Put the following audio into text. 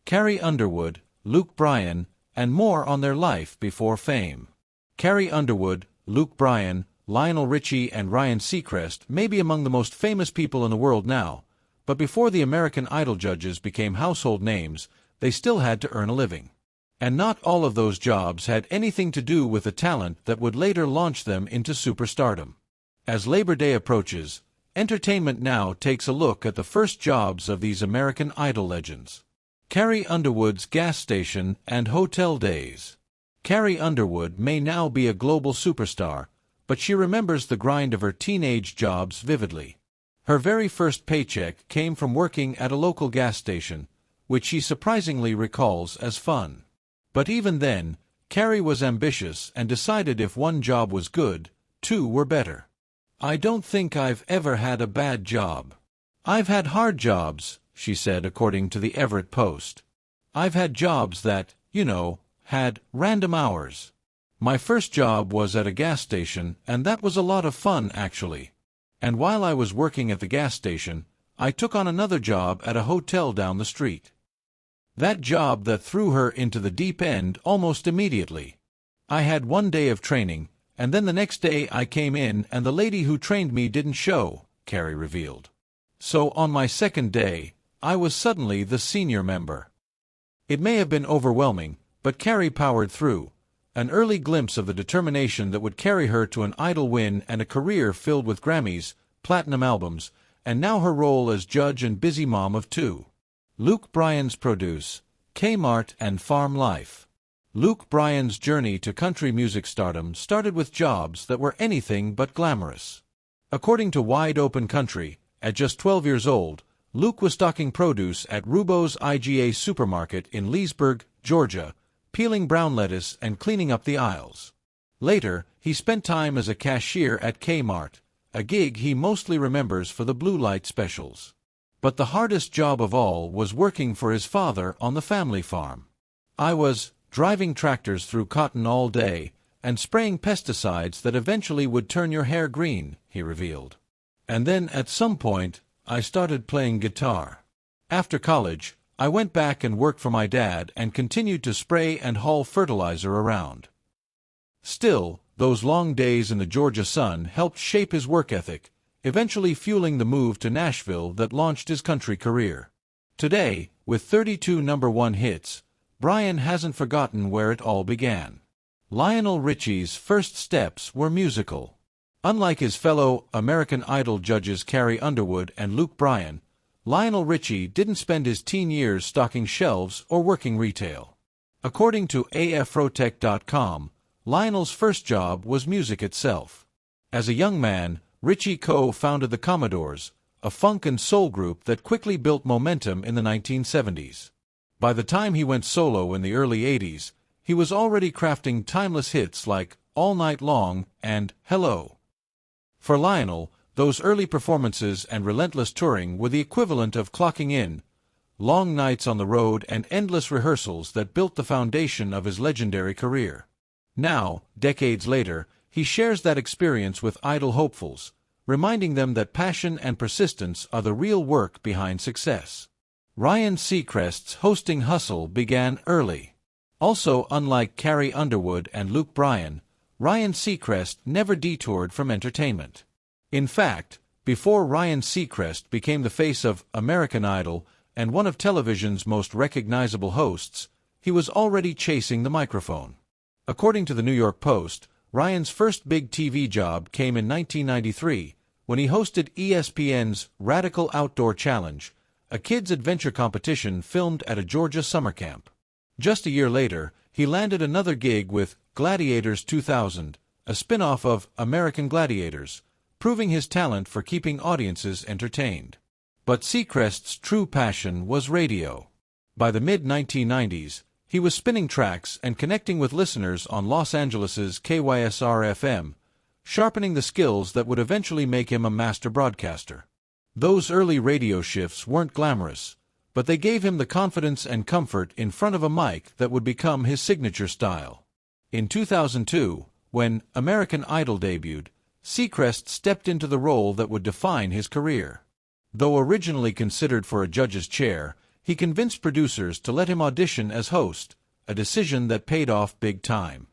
Carrie Underwood, Bryan, and more on their life before fame. Carrie Underwood, Bryan, Lionel Richie, and Ryan Seacrest may be among the most famous people in the world now, but before the American Idol judges became household names, they still had to earn a living. And not all of those jobs had anything to do with the talent that would later launch them into superstardom. As Labor Day approaches, Entertainment Now takes a look at the first jobs of these American Idol legends. Carrie Underwood's gas station and hotel days. Carrie Underwood may now be a global superstar, but she remembers the grind of her teenage jobs vividly. Her very first paycheck came from working at a local gas station, which she surprisingly recalls as fun. But even then, Carrie was ambitious and decided if one job was good, two were better. "I don't think I've ever had a bad job. I've had hard jobs," she said according to the Everett Post. "I've had jobs that, had random hours. My first job was at a gas station, and that was a lot of fun, actually. And while I was working at the gas station, I took on another job at a hotel down the street. That job that threw her into the deep end almost immediately. I had one day of training, and then the next day I came in and the lady who trained me didn't show," Carrie revealed. "So on my second day, I was suddenly the senior member." It may have been overwhelming, but Carrie powered through, an early glimpse of the determination that would carry her to an Idol win and a career filled with Grammys, platinum albums, and now her role as judge and busy mom of two. Bryan's produce, Kmart and farm life. Bryan's journey to country music stardom started with jobs that were anything but glamorous. According to Wide Open Country, at just 12 years old, Luke was stocking produce at Rubo's IGA supermarket in Leesburg, Georgia, peeling brown lettuce and cleaning up the aisles. Later, he spent time as a cashier at Kmart, a gig he mostly remembers for the blue light specials. But the hardest job of all was working for his father on the family farm. "I was driving tractors through cotton all day and spraying pesticides that eventually would turn your hair green," he revealed. "And then at some point, I started playing guitar. After college, I went back and worked for my dad and continued to spray and haul fertilizer around." Still, those long days in the Georgia sun helped shape his work ethic, eventually fueling the move to Nashville that launched his country career. Today, with 32 #1 hits, Bryan hasn't forgotten where it all began. Lionel Richie's first steps were musical. Unlike his fellow American Idol judges Carrie Underwood and Bryan, Lionel Richie didn't spend his teen years stocking shelves or working retail. According to AFRotech.com, Lionel's first job was music itself. As a young man, Richie co-founded the Commodores, a funk and soul group that quickly built momentum in the 1970s. By the time he went solo in the early 80s, he was already crafting timeless hits like All Night Long and Hello. For Lionel, those early performances and relentless touring were the equivalent of clocking in, long nights on the road and endless rehearsals that built the foundation of his legendary career. Now, decades later, he shares that experience with Idol hopefuls, reminding them that passion and persistence are the real work behind success. Ryan Seacrest's hosting hustle began early. Also, unlike Carrie Underwood and Bryan, Ryan Seacrest never detoured from entertainment. In fact, before Ryan Seacrest became the face of American Idol and one of television's most recognizable hosts, he was already chasing the microphone. According to the New York Post, Ryan's first big TV job came in 1993 when he hosted ESPN's Radical Outdoor Challenge, a kids' adventure competition filmed at a Georgia summer camp. Just a year later, he landed another gig with Gladiators 2000, a spin-off of American Gladiators, proving his talent for keeping audiences entertained. But Seacrest's true passion was radio. By the mid-1990s, he was spinning tracks and connecting with listeners on Los Angeles's KYSR-FM, sharpening the skills that would eventually make him a master broadcaster. Those early radio shifts weren't glamorous, but they gave him the confidence and comfort in front of a mic that would become his signature style. In 2002, when American Idol debuted, Seacrest stepped into the role that would define his career. Though originally considered for a judge's chair, He convinced producers to let him audition as host, a decision that paid off big time.